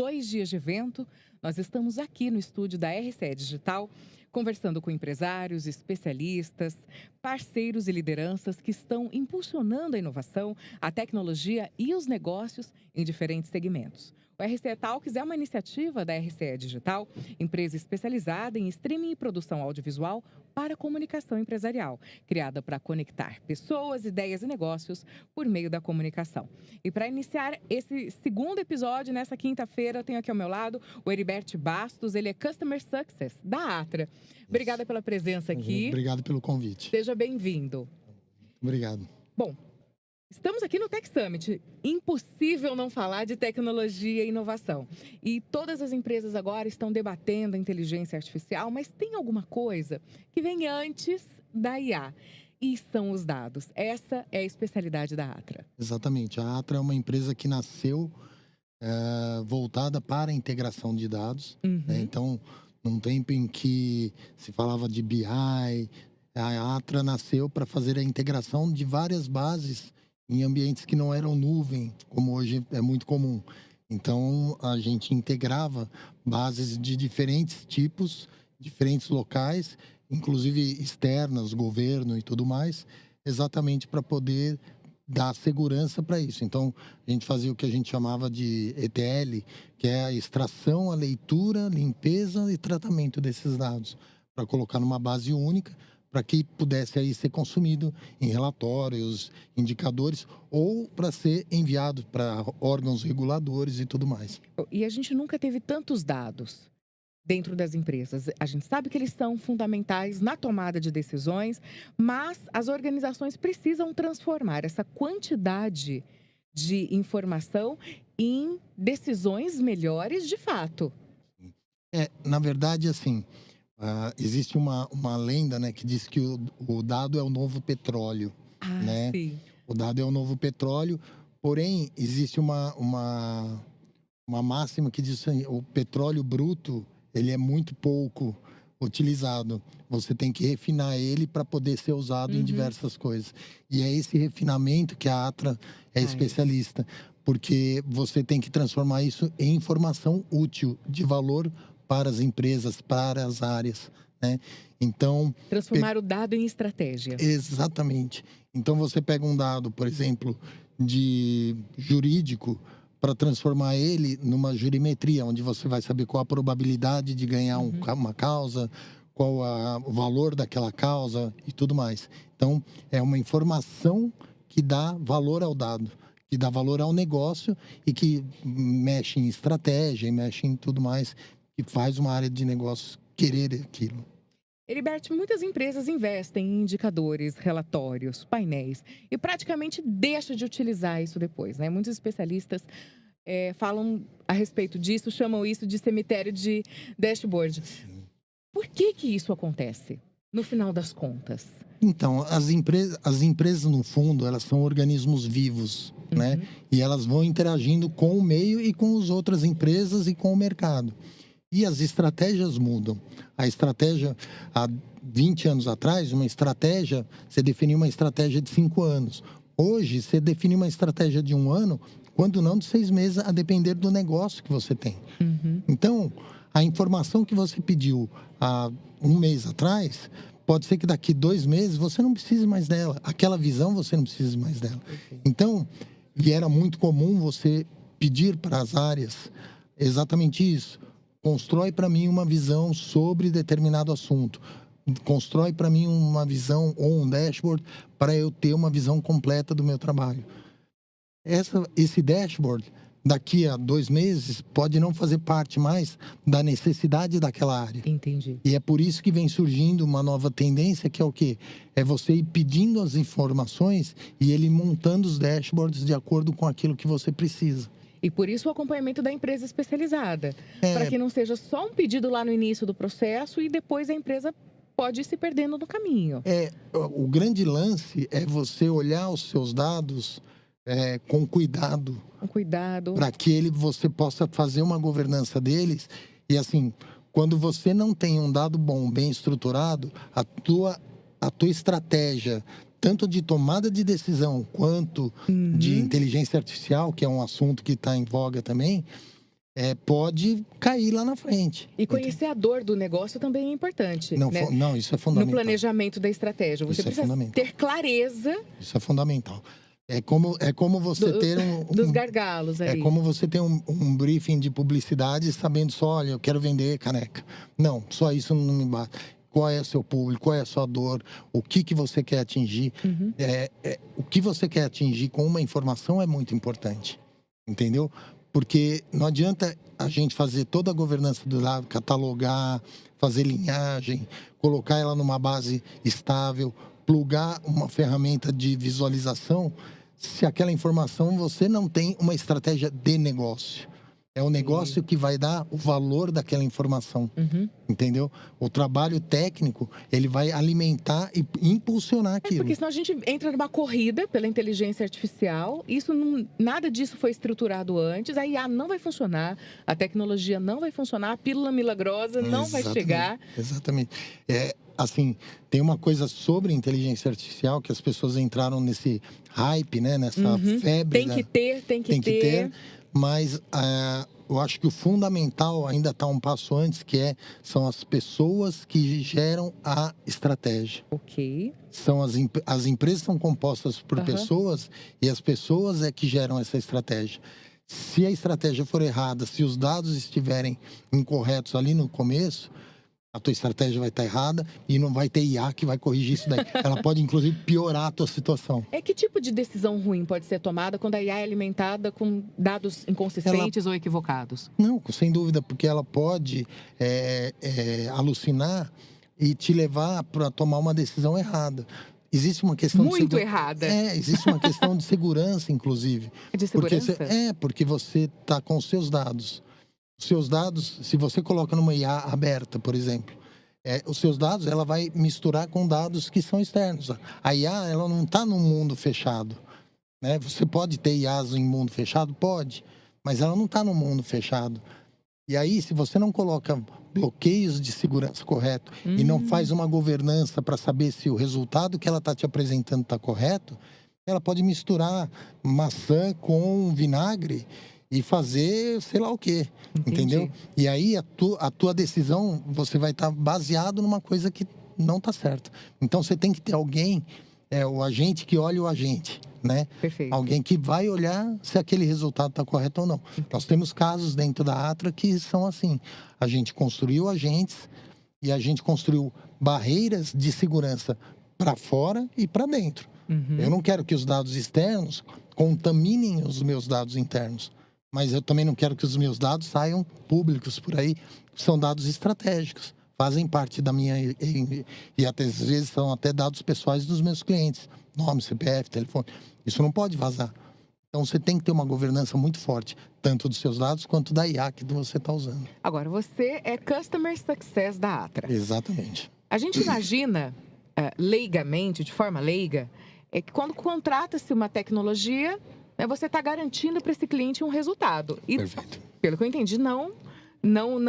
2 dias de evento, nós estamos aqui no estúdio da RCE Digital, conversando com empresários, especialistas, parceiros e lideranças que estão impulsionando a inovação, a tecnologia e os negócios em diferentes segmentos. O RCE Talks é uma iniciativa da RCE Digital, empresa especializada em streaming e produção audiovisual para comunicação empresarial, criada para conectar pessoas, ideias e negócios por meio da comunicação. E para iniciar esse segundo episódio, nessa quinta-feira, eu tenho aqui ao meu lado o Heriberto Bastos, ele é Customer Success da Atra. Obrigada pela presença aqui. Obrigado pelo convite. Seja bem-vindo. Obrigado. Bom, estamos aqui no Tech Summit. Impossível não falar de tecnologia e inovação. E todas as empresas agora estão debatendo a inteligência artificial, mas tem alguma coisa que vem antes da IA. E são os dados. Essa é a especialidade da Atra. Exatamente. A Atra é uma empresa que nasceu voltada para a integração de dados. Né? Então, num tempo em que se falava de BI, a Atra nasceu para fazer a integração de várias bases em ambientes que não eram nuvem, como hoje é muito comum. Então, a gente integrava bases de diferentes tipos, diferentes locais, inclusive externas, governo e tudo mais, exatamente para poder dar segurança para isso. Então, a gente fazia o que a gente chamava de ETL, que é a extração, a leitura, limpeza e tratamento desses dados, para colocar numa base única, para que pudesse aí ser consumido em relatórios, indicadores, ou para ser enviado para órgãos reguladores e tudo mais. E a gente nunca teve tantos dados dentro das empresas. A gente sabe que eles são fundamentais na tomada de decisões, mas as organizações precisam transformar essa quantidade de informação em decisões melhores de fato. Na verdade, assim, existe uma lenda, né, que diz que o dado é o novo petróleo, né? Sim. O dado é o novo petróleo, porém, existe uma máxima que diz assim, o petróleo bruto, ele é muito pouco utilizado. Você tem que refinar ele para poder ser usado em diversas coisas. E é esse refinamento que a Atra é especialista, porque você tem que transformar isso em informação útil, de valor para as empresas, para as áreas, né? Então, transformar o dado em estratégia. Exatamente. Então, você pega um dado, por exemplo, de jurídico, para transformar ele numa jurimetria, onde você vai saber qual a probabilidade de ganhar uma causa, qual o valor daquela causa e tudo mais. Então, é uma informação que dá valor ao dado, que dá valor ao negócio e que mexe em estratégia, e mexe em tudo mais, que faz uma área de negócios querer aquilo. Heriberto, muitas empresas investem em indicadores, relatórios, painéis e praticamente deixam de utilizar isso depois, né? Muitos especialistas falam a respeito disso, chamam isso de cemitério de dashboard. Por que isso acontece, no final das contas? Então, as empresas, no fundo, elas são organismos vivos, né? E elas vão interagindo com o meio e com as outras empresas e com o mercado. E as estratégias mudam. A estratégia, há 20 anos atrás, você definia uma estratégia de 5 anos. Hoje, você define uma estratégia de 1 ano, quando não de 6 meses, a depender do negócio que você tem. Então, a informação que você pediu há 1 mês atrás, pode ser que daqui 2 meses você não precise mais dela. Aquela visão, você não precisa mais dela. Então, e era muito comum você pedir para as áreas exatamente isso. Constrói para mim uma visão sobre determinado assunto. Constrói para mim uma visão ou um dashboard para eu ter uma visão completa do meu trabalho. Esse dashboard, daqui a 2 meses, pode não fazer parte mais da necessidade daquela área. Entendi. E é por isso que vem surgindo uma nova tendência, que é o quê? É você ir pedindo as informações e ele montando os dashboards de acordo com aquilo que você precisa. E por isso o acompanhamento da empresa especializada. Para que não seja só um pedido lá no início do processo e depois a empresa pode ir se perdendo no caminho. O grande lance é você olhar os seus dados com cuidado. Com cuidado. Para que você possa fazer uma governança deles. E assim, quando você não tem um dado bom, bem estruturado, a tua estratégia, tanto de tomada de decisão quanto de inteligência artificial, que é um assunto que está em voga também, pode cair lá na frente. E conhecer a dor do negócio também é importante, Não, né? não, isso é No fundamental. planejamento da estratégia. Você Isso é precisa fundamental. ter clareza Isso é fundamental. É como você ter dos gargalos É ali. como você ter um briefing de publicidade sabendo só, olha, eu quero vender caneca. Não, só isso não me basta. Qual é o seu público, qual é a sua dor, o que você quer atingir. Uhum. O que você quer atingir com uma informação é muito importante, entendeu? Porque não adianta a gente fazer toda a governança do lado, catalogar, fazer linhagem, colocar ela numa base estável, plugar uma ferramenta de visualização, se aquela informação você não tem uma estratégia de negócio. É o negócio que vai dar o valor daquela informação, Uhum. entendeu? O trabalho técnico, ele vai alimentar e impulsionar aquilo. Porque senão a gente entra numa corrida pela inteligência artificial, nada disso foi estruturado antes, a IA não vai funcionar, a tecnologia não vai funcionar, a pílula milagrosa não vai chegar. Exatamente. Assim, tem uma coisa sobre inteligência artificial que as pessoas entraram nesse hype, né? Nessa febre. Tem que ter. Mas eu acho que o fundamental ainda está um passo antes, são as pessoas que geram a estratégia. Ok. As empresas são compostas por pessoas e as pessoas é que geram essa estratégia. Se a estratégia for errada, se os dados estiverem incorretos ali no começo, a tua estratégia vai estar errada e não vai ter IA que vai corrigir isso daí. Ela pode, inclusive, piorar a tua situação. Que tipo de decisão ruim pode ser tomada quando a IA é alimentada com dados inconsistentes ou equivocados? Não, sem dúvida, porque ela pode alucinar e te levar para tomar uma decisão errada. Existe uma questão muito errada. Existe uma questão de segurança, inclusive. De segurança? Porque você está com os seus dados. Os seus dados, se você coloca numa IA aberta, por exemplo, os seus dados, ela vai misturar com dados que são externos. A IA, ela não está num mundo fechado, né? Você pode ter IAs em mundo fechado? Pode, mas ela não está num mundo fechado. E aí, se você não coloca bloqueios de segurança correto e não faz uma governança para saber se o resultado que ela está te apresentando está correto, ela pode misturar maçã com vinagre e fazer sei lá o quê, entendeu? E aí a tua decisão, você vai estar baseado numa coisa que não está certa. Então você tem que ter alguém, o agente que olha o agente, né? Perfeito. Alguém que vai olhar se aquele resultado está correto ou não. Nós temos casos dentro da Atra que são assim. A gente construiu agentes e a gente construiu barreiras de segurança para fora e para dentro. Eu não quero que os dados externos contaminem os meus dados internos. Mas eu também não quero que os meus dados saiam públicos por aí. São dados estratégicos, fazem parte da minha... E até, às vezes são até dados pessoais dos meus clientes. Nome, CPF, telefone. Isso não pode vazar. Então, você tem que ter uma governança muito forte, tanto dos seus dados quanto da IA que você está usando. Agora, você é Customer Success da Atra. Exatamente. A gente imagina, leigamente, de forma leiga, que quando contrata-se uma tecnologia, você está garantindo para esse cliente um resultado. E, Perfeito. pelo que eu entendi, não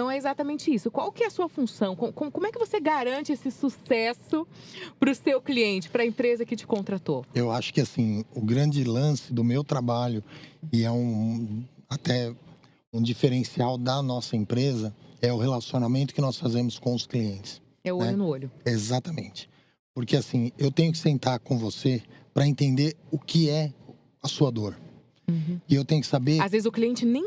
é exatamente isso. Qual que é a sua função? Como é que você garante esse sucesso para o seu cliente, para a empresa que te contratou? Eu acho que, assim, o grande lance do meu trabalho, e até um diferencial da nossa empresa, é o relacionamento que nós fazemos com os clientes. É o olho no olho. Exatamente. Porque, assim, eu tenho que sentar com você para entender o que é a sua dor. E eu tenho que saber... Às vezes o cliente nem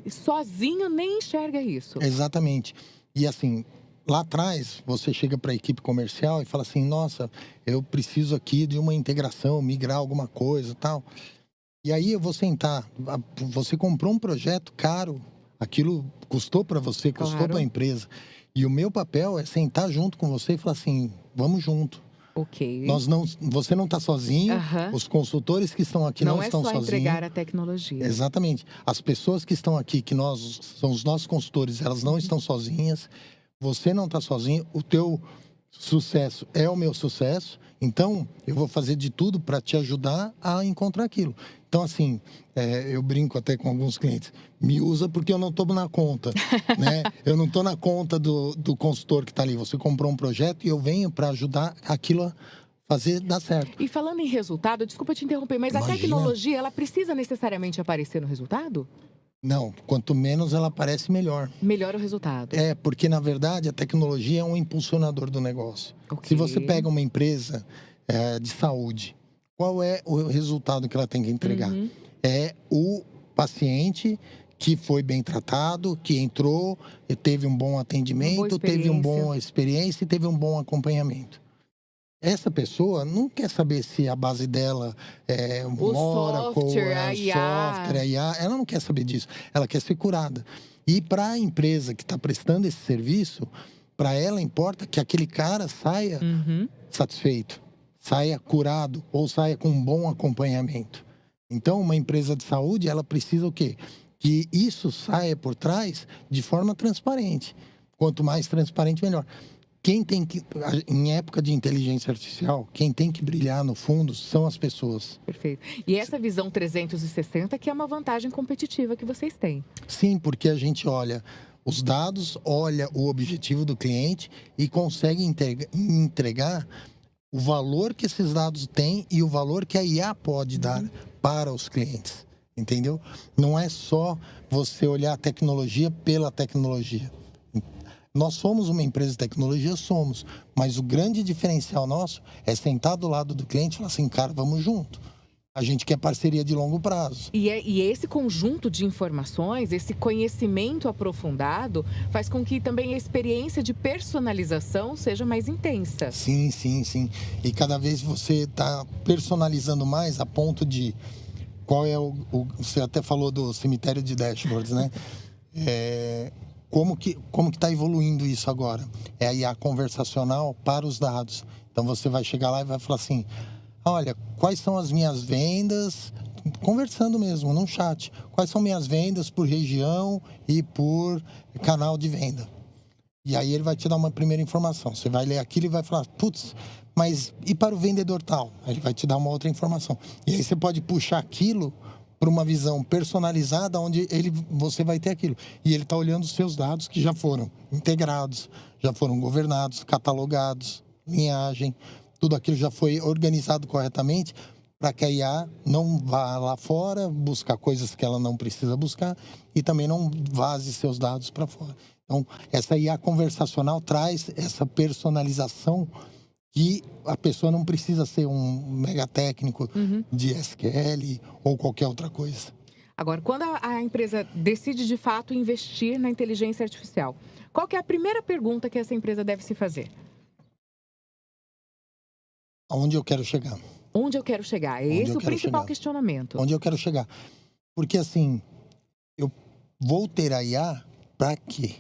sozinho nem enxerga isso. Exatamente. E assim, lá atrás, você chega para a equipe comercial e fala assim, nossa, eu preciso aqui de uma integração, migrar alguma coisa e tal. E aí eu vou sentar, você comprou um projeto caro, aquilo custou para você, custou para a empresa. E o meu papel é sentar junto com você e falar assim, vamos junto. Ok. Você não está sozinho, os consultores que estão aqui não estão sozinhos. Não é só entregar a tecnologia. Exatamente. As pessoas que estão aqui, são os nossos consultores, elas não estão sozinhas. Você não está sozinho. O teu sucesso é o meu sucesso. Então, eu vou fazer de tudo para te ajudar a encontrar aquilo. Então, assim, eu brinco até com alguns clientes. Me usa porque eu não estou na conta, né? Eu não estou na conta do consultor que está ali. Você comprou um projeto e eu venho para ajudar aquilo a fazer dar certo. E falando em resultado, desculpa te interromper, mas Imagina. A tecnologia, ela precisa necessariamente aparecer no resultado? Não, quanto menos ela aparece, melhor. Melhora o resultado. Porque, na verdade, a tecnologia é um impulsionador do negócio. Ok. Se você pega uma empresa de saúde, qual é o resultado que ela tem que entregar? Uhum. É o paciente que foi bem tratado, que entrou, teve um bom atendimento, teve uma boa experiência e teve um bom acompanhamento. Essa pessoa não quer saber se a base dela é um Oracle, software, a IA. a IA. Ela não quer saber disso. Ela quer ser curada. E para a empresa que está prestando esse serviço, para ela importa que aquele cara saia satisfeito, saia curado ou saia com um bom acompanhamento. Então, uma empresa de saúde, ela precisa o quê? Que isso saia por trás de forma transparente. Quanto mais transparente, melhor. Quem tem que, em época de inteligência artificial, quem tem que brilhar no fundo são as pessoas. Perfeito. E essa visão 360 que é uma vantagem competitiva que vocês têm. Sim, porque a gente olha os dados, olha o objetivo do cliente e consegue entregar o valor que esses dados têm e o valor que a IA pode dar para os clientes. Entendeu? Não é só você olhar a tecnologia pela tecnologia. Nós somos uma empresa de tecnologia, somos. Mas o grande diferencial nosso é sentar do lado do cliente e falar assim, cara, vamos junto. A gente quer parceria de longo prazo. E esse conjunto de informações, esse conhecimento aprofundado, faz com que também a experiência de personalização seja mais intensa. Sim, sim, sim. E cada vez você está personalizando mais a ponto de... Qual é você até falou do cemitério de dashboards, né? Como que está evoluindo isso agora? É a IA conversacional para os dados. Então, você vai chegar lá e vai falar assim, olha, quais são as minhas vendas, conversando mesmo, num chat, quais são minhas vendas por região e por canal de venda. E aí ele vai te dar uma primeira informação. Você vai ler aquilo e vai falar, putz, mas e para o vendedor tal? Aí ele vai te dar uma outra informação. E aí você pode puxar aquilo para uma visão personalizada, onde você vai ter aquilo. E ele está olhando os seus dados que já foram integrados, já foram governados, catalogados, linhagem, tudo aquilo já foi organizado corretamente para que a IA não vá lá fora buscar coisas que ela não precisa buscar e também não vaze seus dados para fora. Então, essa IA conversacional traz essa personalização que a pessoa não precisa ser um mega técnico de SQL ou qualquer outra coisa. Agora, quando a empresa decide de fato investir na inteligência artificial, qual que é a primeira pergunta que essa empresa deve se fazer? Aonde eu quero chegar? Onde eu quero chegar? É esse o principal questionamento. Onde eu quero chegar? Porque assim, eu vou ter a IA para quê?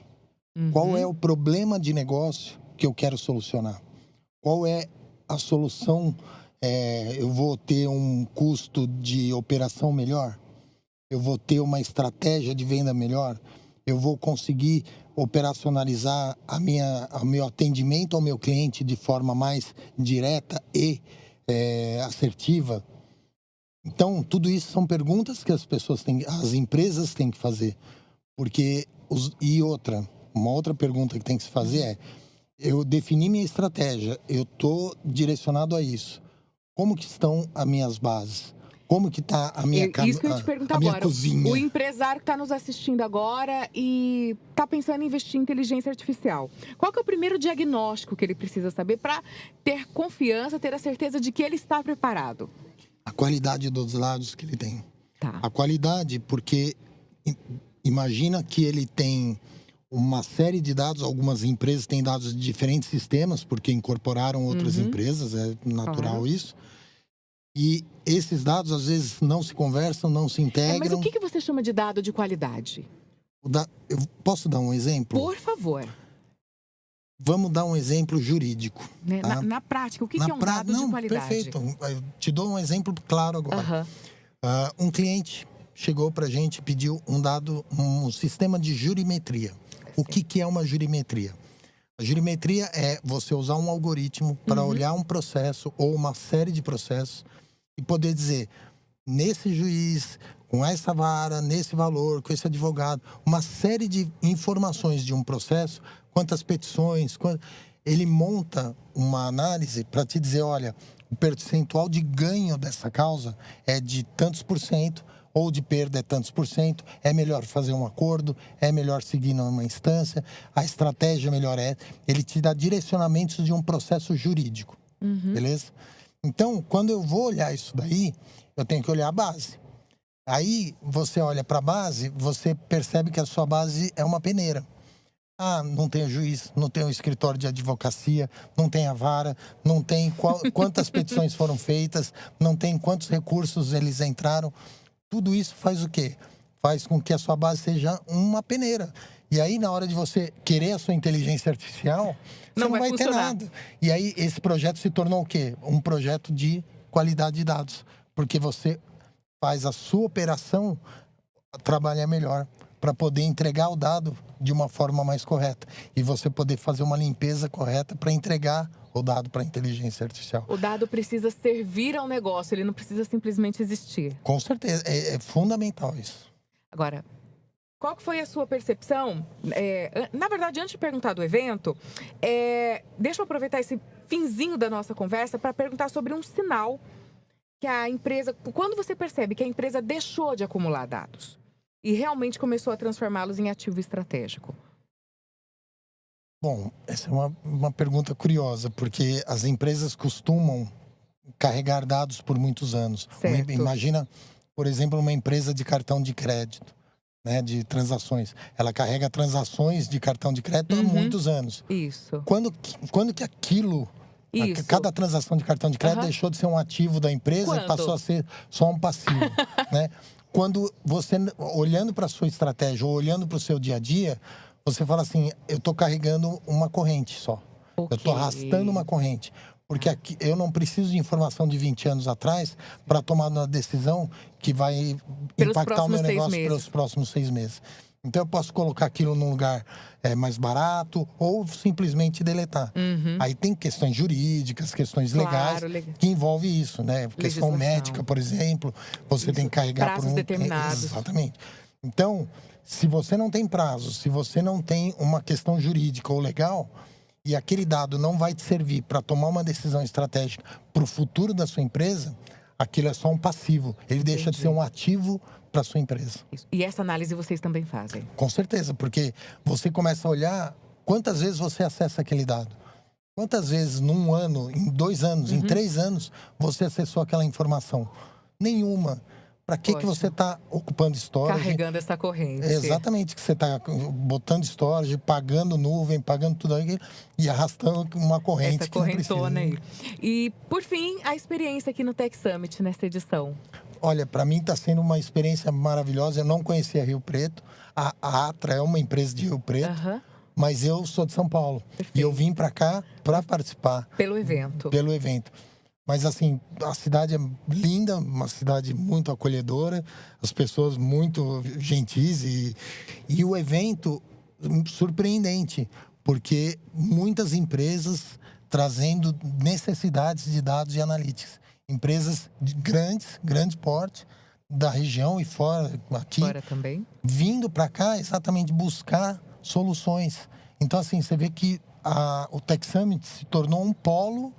Qual é o problema de negócio que eu quero solucionar? Qual é a solução? Eu vou ter um custo de operação melhor? Eu vou ter uma estratégia de venda melhor? Eu vou conseguir operacionalizar o meu atendimento ao meu cliente de forma mais direta e assertiva? Então, tudo isso são perguntas que as empresas têm que fazer. Uma outra pergunta que tem que se fazer é: eu defini minha estratégia, eu estou direcionado a isso. Como que estão as minhas bases? Como que está a minha cozinha? Isso que eu ia te perguntar agora. O empresário que está nos assistindo agora e está pensando em investir em inteligência artificial. Qual que é o primeiro diagnóstico que ele precisa saber para ter confiança, ter a certeza de que ele está preparado? A qualidade dos dados que ele tem. Tá. A qualidade, porque imagina que ele tem uma série de dados, algumas empresas têm dados de diferentes sistemas, porque incorporaram outras empresas, é natural isso. E esses dados, às vezes, não se conversam, não se integram. Mas o que você chama de dado de qualidade? Eu posso dar um exemplo? Por favor. Vamos dar um exemplo jurídico. Né? Tá? Na prática, o que é um dado de qualidade? Perfeito. Eu te dou um exemplo claro agora. Um cliente chegou para a gente e pediu um sistema de jurimetria. O que é uma jurimetria? A jurimetria é você usar um algoritmo para olhar um processo ou uma série de processos e poder dizer, nesse juiz, com essa vara, nesse valor, com esse advogado, uma série de informações de um processo, quantas petições, ele monta uma análise para te dizer, olha, o percentual de ganho dessa causa é de tantos por cento, ou de perda é tantos por cento, é melhor fazer um acordo, é melhor seguir numa instância, a estratégia melhor é. Ele te dá direcionamentos de um processo jurídico, beleza? Então, quando eu vou olhar isso daí, eu tenho que olhar a base. Aí, você olha para a base, você percebe que a sua base é uma peneira. Ah, não tem o juiz, não tem o escritório de advocacia, não tem a vara, não tem quantas petições foram feitas, não tem quantos recursos eles entraram. Tudo isso faz o quê? Faz com que a sua base seja uma peneira. E aí, na hora de você querer a sua inteligência artificial, você não vai ter nada. E aí, esse projeto se tornou o quê? Um projeto de qualidade de dados. Porque você faz a sua operação trabalhar melhor, para poder entregar o dado de uma forma mais correta. E você poder fazer uma limpeza correta para entregar o dado para a inteligência artificial. O dado precisa servir ao negócio, ele não precisa simplesmente existir. Com certeza, é fundamental isso. Agora, qual que foi a sua percepção? Na verdade, antes de perguntar do evento, deixa eu aproveitar esse finzinho da nossa conversa para perguntar sobre um sinal que a empresa... Quando você percebe que a empresa deixou de acumular dados e realmente começou a transformá-los em ativo estratégico? Bom, essa é uma pergunta curiosa, porque as empresas costumam carregar dados por muitos anos. Certo. Imagina, por exemplo, uma empresa de cartão de crédito, né, de transações. Ela carrega transações de cartão de crédito há muitos anos. Isso. Quando que aquilo... Cada transação de cartão de crédito deixou de ser um ativo da empresa e passou a ser só um passivo, né? Quando você, olhando para a sua estratégia ou olhando para o seu dia a dia, você fala assim, eu estou carregando uma corrente só. Okay. Eu estou arrastando uma corrente. Porque aqui, eu não preciso de informação de 20 anos atrás para tomar uma decisão que vai impactar o meu negócio pelos próximos 6 meses. Então, eu posso colocar aquilo num lugar mais barato ou simplesmente deletar. Aí tem questões jurídicas, questões legais que envolvem isso, né? Questão médica, por exemplo, você tem que carregar prazos determinados. Exatamente. Então, se você não tem prazo, se você não tem uma questão jurídica ou legal, e aquele dado não vai te servir para tomar uma decisão estratégica para o futuro da sua empresa, aquilo é só um passivo. Ele deixa de ser um ativo para sua empresa. Isso. E essa análise vocês também fazem? Com certeza, porque você começa a olhar quantas vezes você acessa aquele dado. Quantas vezes num ano, em 2 anos, em 3 anos, você acessou aquela informação? Nenhuma. Para que você está ocupando storage? Carregando essa corrente. Exatamente, que você está botando storage, pagando nuvem, pagando tudo aí e arrastando uma corrente. Essa correntona aí. E, por fim, a experiência aqui no Tech Summit, nessa edição. Olha, para mim está sendo uma experiência maravilhosa. Eu não conhecia Rio Preto. A Atra é uma empresa de Rio Preto, mas eu sou de São Paulo. Perfeito. E eu vim para cá para participar. Pelo evento. Pelo evento. Mas, assim, a cidade é linda, uma cidade muito acolhedora, as pessoas muito gentis e o evento surpreendente, porque muitas empresas trazendo necessidades de dados e analytics. Empresas de grande porte da região e fora aqui. Fora também. Vindo para cá exatamente buscar soluções. Então, assim, você vê que o Tech Summit se tornou um polo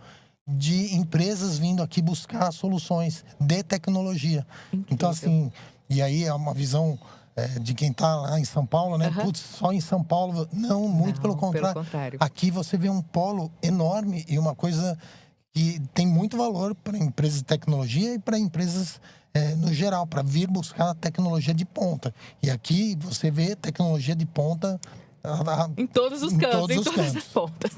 de empresas vindo aqui buscar soluções de tecnologia. Incrível. Então, assim, e aí é uma visão de quem está lá em São Paulo, né? Putz, só em São Paulo. Não, muito pelo contrário. Aqui você vê um polo enorme e uma coisa que tem muito valor para empresas de tecnologia e para empresas no geral, para vir buscar tecnologia de ponta. E aqui você vê tecnologia de ponta em todos os cantos, em todas as pontas.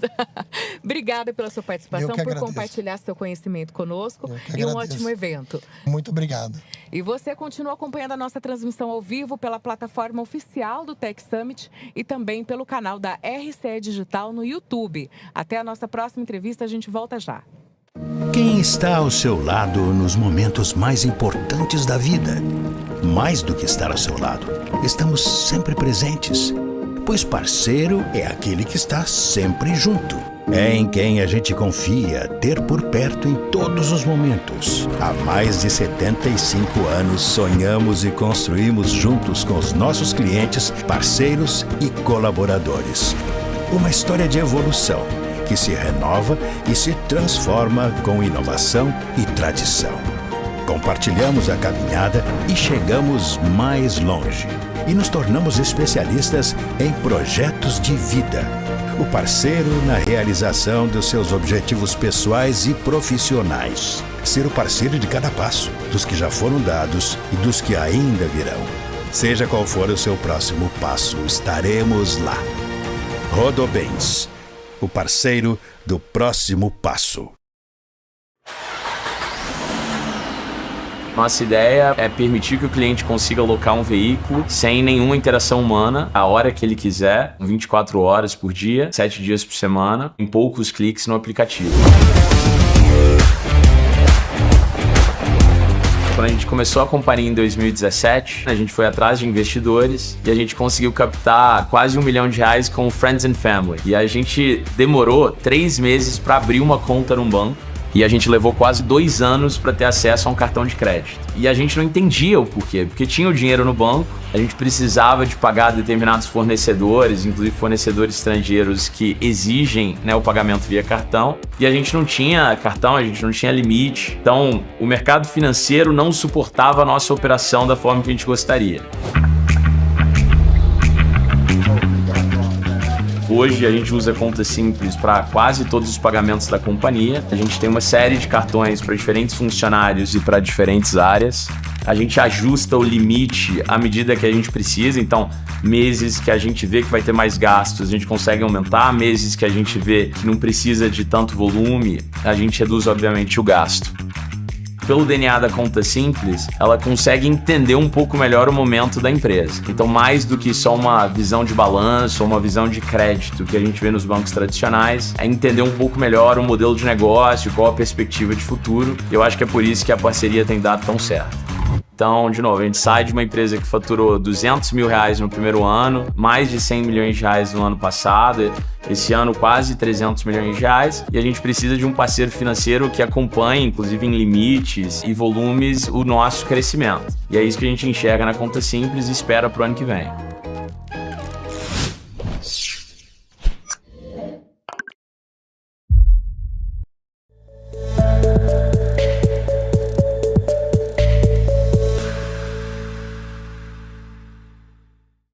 Obrigada pela sua participação, por compartilhar seu conhecimento conosco e um ótimo evento. Muito obrigado. E você continua acompanhando a nossa transmissão ao vivo pela plataforma oficial do Tech Summit e também pelo canal da RCE Digital no YouTube. Até a nossa próxima entrevista, a gente volta já. Quem está ao seu lado nos momentos mais importantes da vida? Mais do que estar ao seu lado, estamos sempre presentes. Pois parceiro é aquele que está sempre junto. É em quem a gente confia ter por perto em todos os momentos. Há mais de 75 anos sonhamos e construímos juntos com os nossos clientes, parceiros e colaboradores. Uma história de evolução que se renova e se transforma com inovação e tradição. Compartilhamos a caminhada e chegamos mais longe. E nos tornamos especialistas em projetos de vida. O parceiro na realização dos seus objetivos pessoais e profissionais. Ser o parceiro de cada passo, dos que já foram dados e dos que ainda virão. Seja qual for o seu próximo passo, estaremos lá. Rodobens, o parceiro do próximo passo. Nossa ideia é permitir que o cliente consiga alocar um veículo sem nenhuma interação humana, a hora que ele quiser, 24 horas por dia, 7 dias por semana, em poucos cliques no aplicativo. Quando a gente começou a companhia em 2017, a gente foi atrás de investidores e a gente conseguiu captar quase R$1 milhão com Friends and Family. E a gente demorou 3 meses para abrir uma conta num banco. E a gente levou quase 2 anos para ter acesso a um cartão de crédito. E a gente não entendia o porquê, porque tinha o dinheiro no banco, a gente precisava de pagar determinados fornecedores, inclusive fornecedores estrangeiros que exigem, né, o pagamento via cartão, e a gente não tinha cartão, a gente não tinha limite. Então, o mercado financeiro não suportava a nossa operação da forma que a gente gostaria. Hoje a gente usa conta simples para quase todos os pagamentos da companhia. A gente tem uma série de cartões para diferentes funcionários e para diferentes áreas. A gente ajusta o limite à medida que a gente precisa. Então, meses que a gente vê que vai ter mais gastos, a gente consegue aumentar. Meses que a gente vê que não precisa de tanto volume, a gente reduz, obviamente, o gasto. Pelo DNA da conta simples, ela consegue entender um pouco melhor o momento da empresa. Então, mais do que só uma visão de balanço ou uma visão de crédito que a gente vê nos bancos tradicionais, é entender um pouco melhor o modelo de negócio, qual a perspectiva de futuro. E eu acho que é por isso que a parceria tem dado tão certo. Então, de novo, a gente sai de uma empresa que faturou R$200 mil no primeiro ano, mais de R$100 milhões no ano passado, esse ano quase R$300 milhões, e a gente precisa de um parceiro financeiro que acompanhe, inclusive em limites e volumes, o nosso crescimento. E é isso que a gente enxerga na conta simples e espera para o ano que vem.